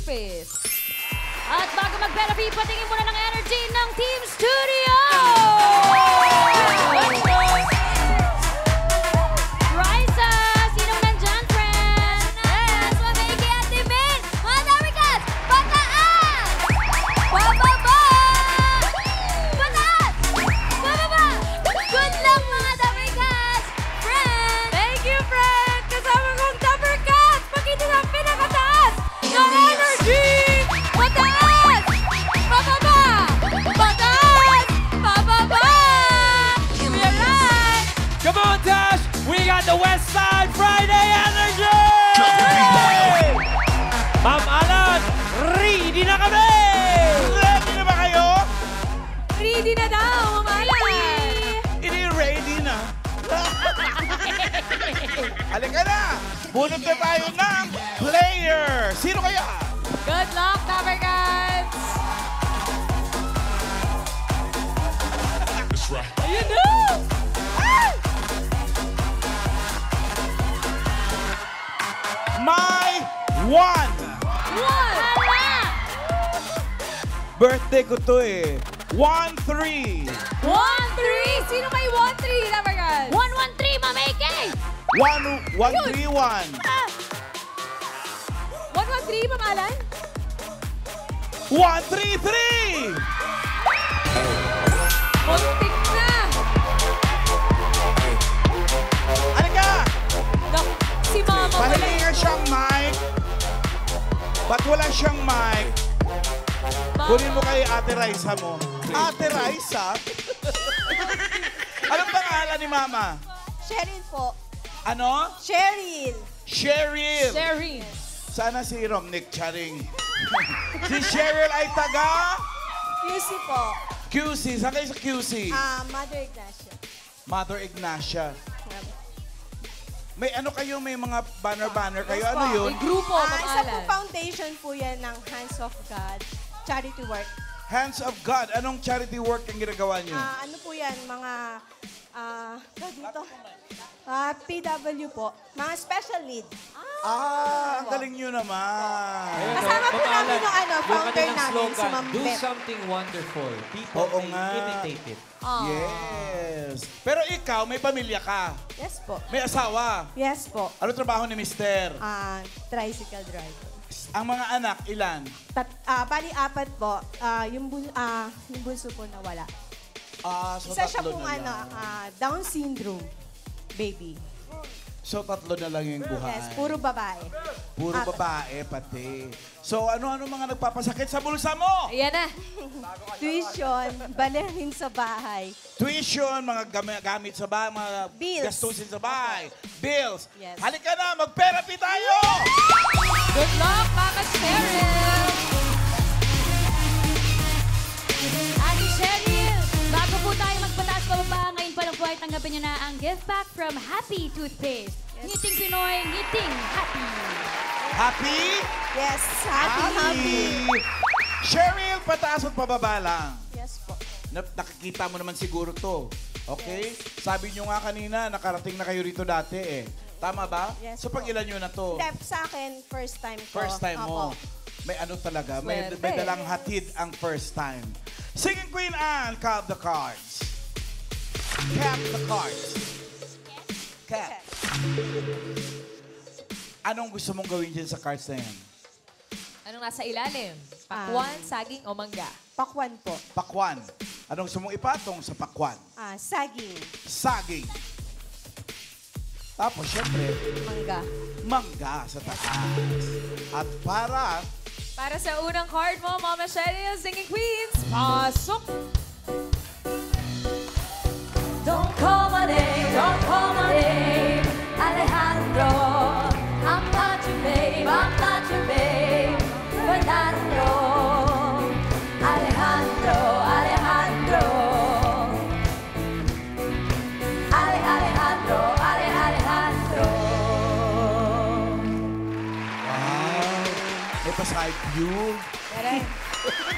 toothpaste. At bago mag-therapy, patingin muna ng energy ng Team Studio! Raisa, sinong nandyan, friend? Yes, mamiki at Timin! Mga Damikas, pataas! Bababa! Pataas! Bababa! Good luck, mga Damikas! Friend! Thank you, friend! Kasama kong Dappercats! Pakita ng pinakataas ng energy! Pataas! Bababa! Pataas! Bababa! We're right! Come on, Tash! We got the West Side Friday Energy! Ma'am Alan, ready na kami! Ready na ba kayo? Ready na daw, mamalan! Hindi ready na. Halika na! Bunot na tayo ng player! Sino kaya? Good luck, Dappercats! Ayun na! My one! Hala! Birthday ko to eh. 1-3. 1-3! Sino may 1-3, Dappercats? 1-1-3, mameke! 1-3-1. 1-1-3, mamalan? 1-3-3! Muntik na! Halika! Naku, si Mama wala. Pahilingan siyang mic. Ba't wala siyang mic? Kunin mo kay Ate Raisa mo. Ate Raisa? Anong pangalan ni Mama? Cheryl po. Ano? Cheryl. Cheryl. Sherry. Sana si Romnick Charing. Si Cheryl ay taga QC po. QC. Saan kayo sa QC? Mother Ignacia. Mother Ignacia. May ano kayo? May mga banner-banner kayo? Yes Ano po. yun? May grupo, Isa po mamalan. foundation po yan ng Hands of God. Charity work. Hands of God. Anong charity work ang ginagawa niyo? Ano po yan? Mga, dito. PW po. Mga special need. Ang galing nyo naman. Kasama po namin yung founder kanilang namin, si Ma'am Do Beth. something wonderful. People Oo may nga. imitate it. Yes. Pero ikaw, may pamilya ka. Yes po. May asawa. Yes po. Ano trabaho ni Mister? Tricycle driver. Ang mga anak, ilan? Bali, 4 po. Yung bunso po nawala. So Isa siya tatlo pong na lang. Down syndrome baby. So tatlo na lang yung buhay. Yes, puro babae. Puro babae pati. So ano-ano mga nagpapasakit sa bulsa mo? Ayan na. Tuition, balahin sa bahay. Tuition, mga gamit sa bahay, mga Bills. gastusin sa bahay. Bills. Yes. Halika na, mag-therapy tayo! Good luck, Mama Cheryl! Ate Cheryl, bago po tayo magpataas pababa, ngayon pa lang po ay tanggapin niyo na ang gift pack from Happy Toothpaste. Ngiting Pinoy, ngiting happy. Happy? Yes, happy. Cheryl, pataas at pababa lang. Yes po. Nakikita mo naman siguro to. Okay? Sabi nyo nga kanina, nakarating na kayo rito dati eh. Tama ba? Yes so pag po. ilan nyo na to? Step sa akin, first time ko. First time mo. Opo. May ano talaga, may Swerte. dalang hatid ang first time. Singing Queen Anne, count the cards. Count the cards. Count. Anong gusto mong gawin dyan sa cards na yan? Anong nasa ilalim? Pakwan, saging o mangga? Pakwan po. Pakwan. Anong gusto mong ipatong sa pakwan? Saging. Saging. Tapos, syempre, Mangga. mangga sa taas. At Para sa unang card mo, Mama Cheryl, Singing Queens, pasok! Don't call my name, Alejandro. I'm not your babe, Fernando. Alejandro. may pa-side view.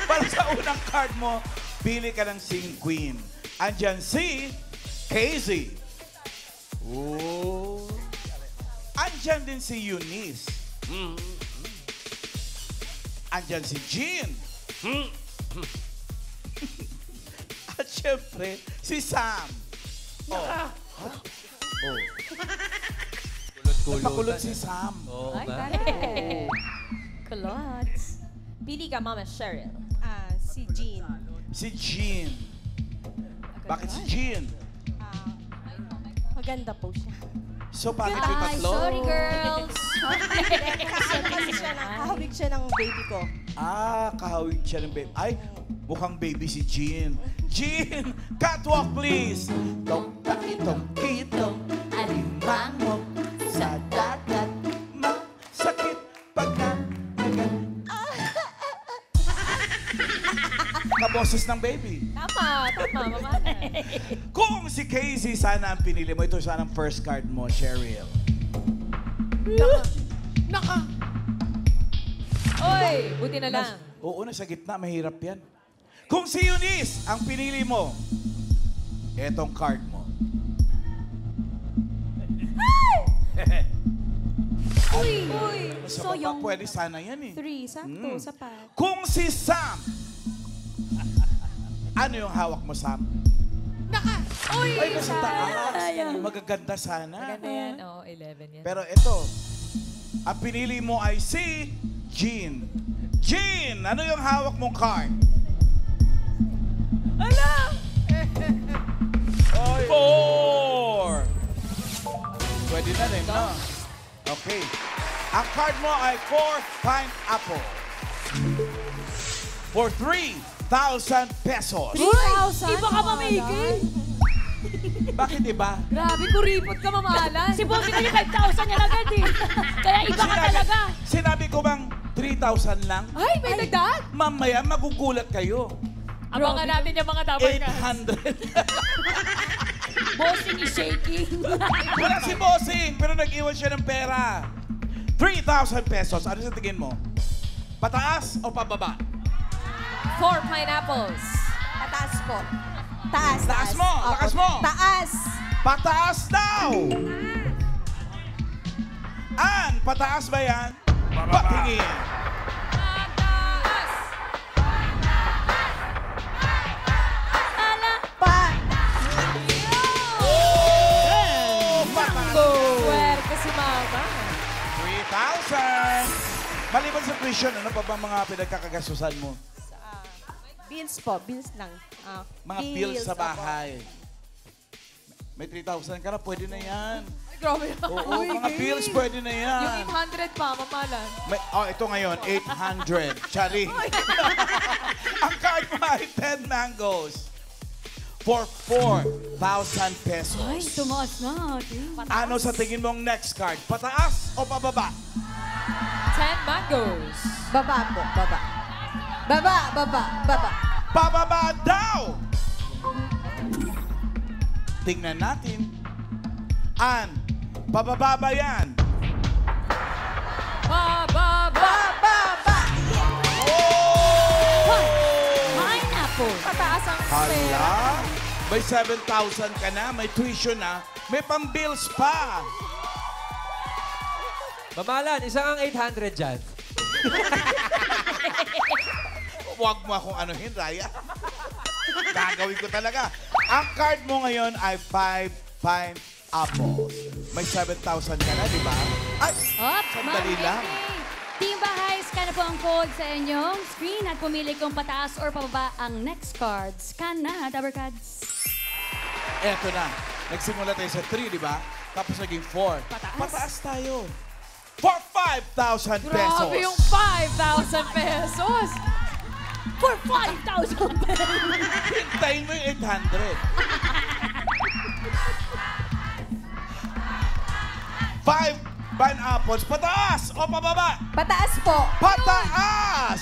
Para sa unang card mo, pili ka ng Singing Queen. Andyan si Casey. Oh. Andyan din si Eunice. andyan si Jean. At syempre, si Sam. Oh. Oh. Kulot si Sam. Oo Ay, ba? correct. Kulots. Pili ka, Mama Cheryl. Si Jean. Si Jean. Bakit si Jean? Maganda po siya. So, bakit may Ay, tatlo? sorry girls. Kasi siya kahawig siya ng baby ko. Kahawig siya ng baby. Ay, mukhang baby si Jean. Jean, catwalk please. Itong kitong alimango sa dagat. Masakit pagka kaboses ng baby. Tama, Mama. Kung si Casey sana ang pinili mo, ito sana ang first card mo, Cheryl. Oy, buti na lang. Oo, nasa gitna, mahirap yan. Kung si Eunice ang pinili mo, etong card mo. Uy, Sa so baba, yung pwede sana yan eh. 3, sakto, sapat. Kung si Sam, ano yung hawak mo, Sam? Uy, Ay, nasa taas. Magaganda sana. Maganda yan. Oo, 11 yan. Pero ito, ang pinili mo ay si Jean. Jean, ano yung hawak mong card? Ala! 4! Pwede na rin, no? Okay. Ang card mo ay 4 pineapple. For 3,000 pesos. 3,000? Iba ka mamigil. Bakit iba? Grabe, kuripot ka, mamahalan. Si Bossy na yung 5,000 niya agad eh. Kaya iba ka talaga. Sinabi ko bang 3,000 lang? Ay, may dagdag. Mamaya magugulat kayo. Abangan natin yung mga dapat ka. 800. Bossy ni shaking. Wala si Bossing, pero nag-iwan siya ng pera. 3,000 pesos. Ano sa tingin mo? Pataas o pababa? 4 pineapples. Pataas po. Taas. Taas mo! Opo. Taas mo! Taas. Pataas daw! An, pataas ba yan? Patingin. Pa. Oh! Pataas. Swerte si Mama. 3,000! Maliban sa tuition, ano pa ba mga pinagkakagasusan mo? Bills po. Bills lang. Mga bills sa opo. bahay. May 3,000 ka na, pwede na yan. Grabe. Oo, mga bills pwede na yan. Yung 800 pa, mamahalan. Ito ngayon, 800. Chari. Ang card mo ay 10 mangoes for 4,000 pesos. Ay, tumaas na. Ano sa tingin mong next card? Pataas o pababa? 10 mangoes. Baba po. Baba. Baba. Baba. Baba. Pababa daw! Tingnan natin. An, pababa ba yan? Bababa. Baba. Oh! Pineapple. Pataas ang pera. Hala, may 7,000 ka na, may tuition na, may pambills pa. Mamahalan, isang ang 800 dyan. Huwag mo akong anuhin, Raya. Gagawin ko talaga. Ang card mo ngayon ay 5 pineapples. May 7,000 ka na, di ba? Ay, Up, sandali Ma'am lang. Amy. Team Bahay, scan na po ang code sa inyong screen at pumili kung pataas or pababa ang next card. Scan na, Dabarkads. Eto na. Nagsimula tayo sa 3, di ba? Tapos naging 4. Pataas tayo. For 5,000 pesos. Grabe yung 5,000 pesos. For 5,000 pesos. Hintayin mo yung 800. 5 pineapples. Pataas o pababa? Pataas po. Pataas!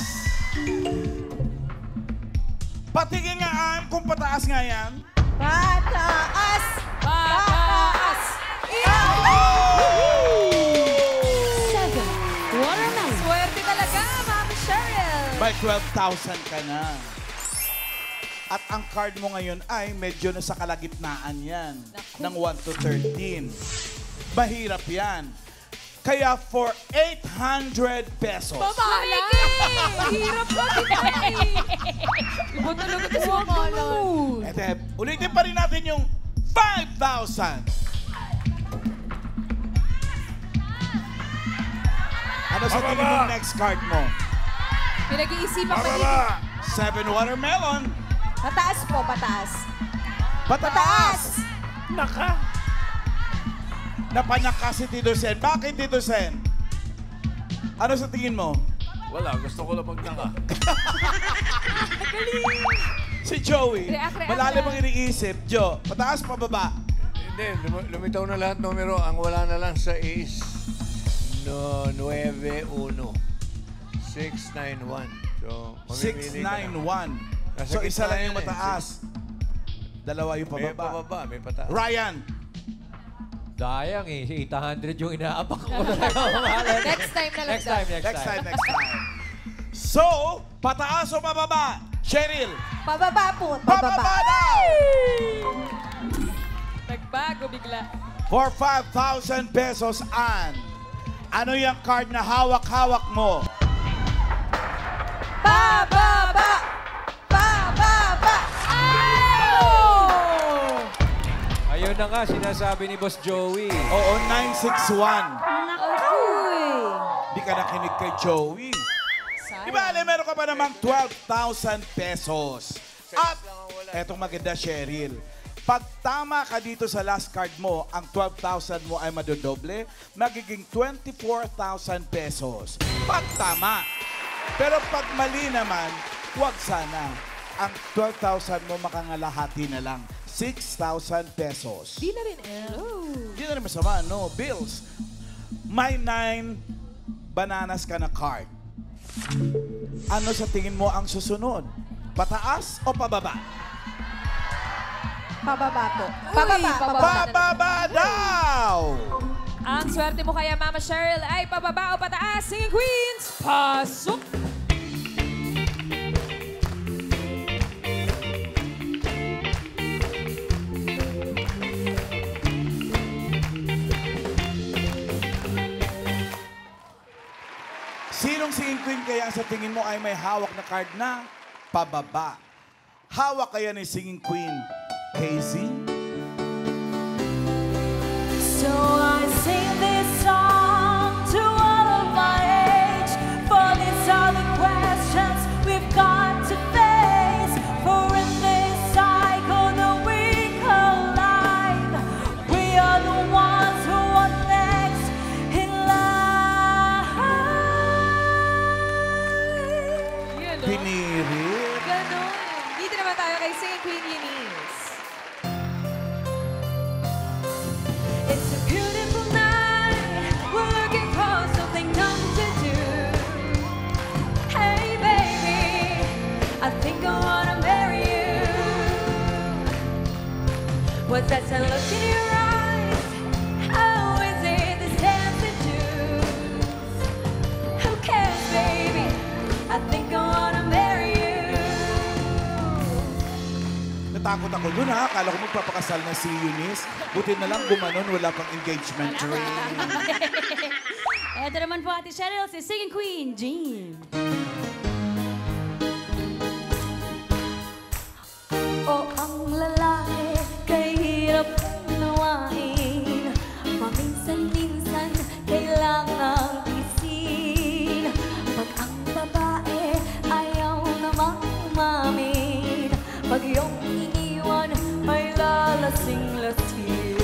Patingin nga An, kung pataas nga yan. Pataas. Pataas. 7. Watermelon. Swerte talaga, Mama Cheryl. May 12,000 ka na. At ang card mo ngayon ay medyo nasa kalagitnaan yan. Ng 1 to 13. Mahirap yan. Kaya for 800 pesos. Mikey! Mahirap ba Iba talaga ito si Mamalan. Ete, ulitin pa rin natin yung 5,000. Ano sa tingin mong next card mo? Pinag-iisipan pa dito. 7 watermelon. Pataas po, pataas. Pataas! Napanyaka si Tito Sen. Bakit, Tito Sen? Ano sa tingin mo? Wala, gusto ko lang magnaka. Si Joey. React Malalim lang. ang iniisip. Jo, pataas pa baba? Hindi, lumitaw na lahat numero. Ang wala na lang sa is 9-1. 691. So, mamimili ka na. 691. Nasa So, gitna isa lang yung yan eh. mataas. Dalawa yung May pababa. pababa, may pataas. Ryan, Sayang eh, 800 yung inaapak ko talaga. Next time na lang. Next time, next next time. time, next time. So, pataas o pababa? Cheryl, Pababa po, pababa pababa. daw! Nagbago bigla. For 5,000 pesos, Ann, ano yung card na hawak-hawak mo? Pababa! Pababa! Ayun na nga, sinasabi ni Boss Joey. Oo, 961. Uy! Di ka nakinig kay Joey. Di ba, Ale, meron ka pa namang 12,000 pesos. At, etong maganda, Cheryl. Pag tama ka dito sa last card mo, ang 12,000 mo ay madodoble, magiging 24,000 pesos. Pag tama. Pero pag mali naman, huwag sana. Ang 12,000 mo makangalahati na lang. 6,000 pesos. Di na rin Hindi na rin masama, no? Bills. May 9 bananas ka na card. Ano sa tingin mo ang susunod? Pataas o pababa? Pababa po. Pababa, pababa. Pababa daw! Ang swerte mo kaya, Mama Cheryl, ay pababa o pataas. Singing Queens, pasok! Sinong singing queen kaya sa tingin mo ay may hawak na card na pababa? Hawak kaya ni singing queen, Casey? So I sing this song to all of my age, for these are the questions we've got to face. For in this cycle that we collide, we are the ones who are next in line. Yun, no? Pinirit. Ganon. Dito naman tayo kay Singing Queen Eunice. It's a beautiful night. We're looking for something dumb to do. Hey, baby, I think I wanna marry you. What's that look in your eyes? How is it this dancing juice? Who cares, baby? I think I wanna marry you. Natakot ako dun ha. Akala ko magpapakasal na si Eunice. Buti na lang gumanon, wala pang engagement ring. Ito naman po, Ate Cheryl, si Singing Queen, Jean. O ang lalaki kay hirap unawain, paminsan-minsan kailangang isin. Pag ang babae ayaw namang umamin, pag iyong iniwan ay lalasing-lasing.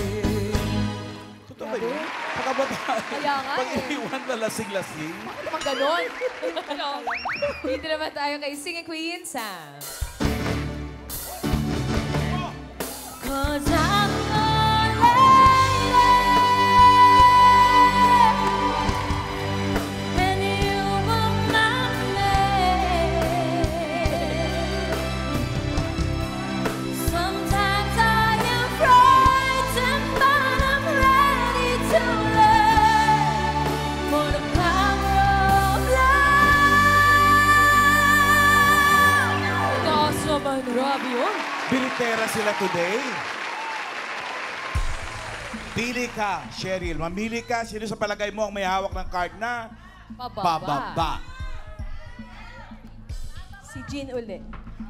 Totoo ba yun? Pagkababae. Kaya nga Pag eh. iniwan na lasing-lasing. Bakit naman ganon? Dito naman tayo kay Singing Queen Sam. Cause I'm a lady, and you are my man. Sometimes I am frightened, but I'm ready to learn for the power of love. Taas naman, grabe yun. Bilitera sila today. Pili ka, Cheryl. Mamili ka. Sino sa palagay mo ang may hawak ng card na pababa? Si Jean uli.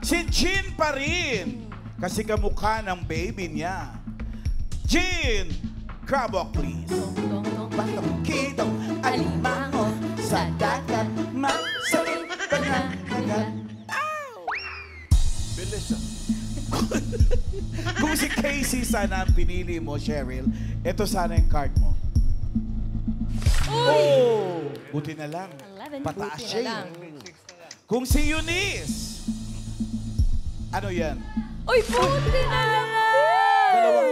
Si Jean pa rin. Kasi kamukha ng baby niya. Jean! Crab walk, please. Batong kitong alimango sa dagat. Masakit pa na. Bilis ah. Kung si Casey sana ang pinili mo, Cheryl, ito sana yung card mo. Oh! Buti na lang. 11. Pataas Buti na siya lang. Kung si Eunice, ano yan? Uy, buti na lang! Dalawang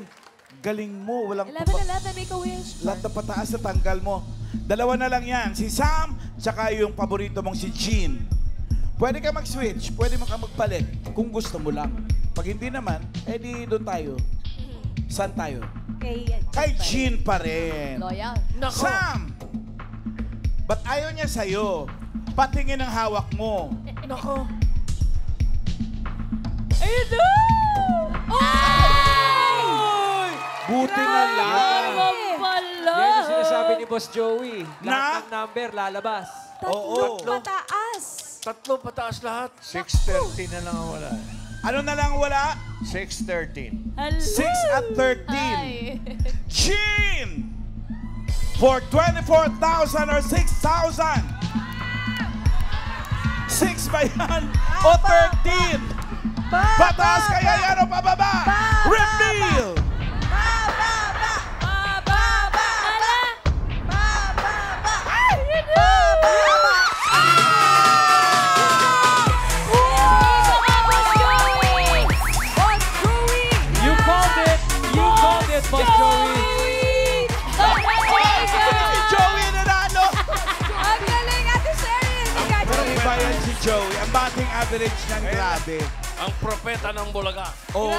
11. Galing mo. Walang 11, make a wish. lahat na pataas na tanggal mo. Dalawa na lang yan. Si Sam, tsaka yung paborito mong si Jean. Pwede ka mag-switch. Pwede ka magpalit. Kung gusto mo lang. Pag hindi naman, edi doon tayo. Saan tayo? Kay Jean pa rin. Loyal. Sam! Ba't ayaw niya sa'yo? Patingin ang hawak mo. Nako. Ayun na! Buti na lang. Pala! Yan yung sinasabi ni Boss Joey. Na? Lahat ng number lalabas. Oo. Mataas. Tatlo pataas lahat. 6:13 na lang ang wala. Ano na lang wala? 6:13. 6 at 13. Ay. Jean! For 24,000 or 6,000? 6 ba yan? O 13? Pataas kaya yan o pababa? Reveal! You called it! You called it, Boss Joey! Si Joey nanalo! Ang galing, Ate Cheryl! Pero iba yan si Joey. Ang batting average niyang grabe. Ang propeta ng Bulaga. Oo.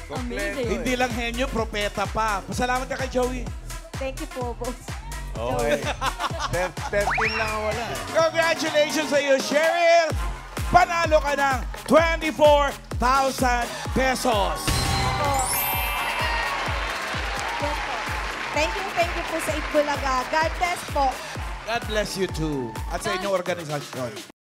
Kompleto. Hindi lang henyo, propeta pa. Pasalamat ka kay Joey. Thank you po, boss. Okay. 13 lang ang wala. Congratulations sa iyo, Cheryl! Panalo ka ng 24,000 pesos. Thank you po sa Itbulaga. God bless po. God bless you too. At sa inyong organisasyon.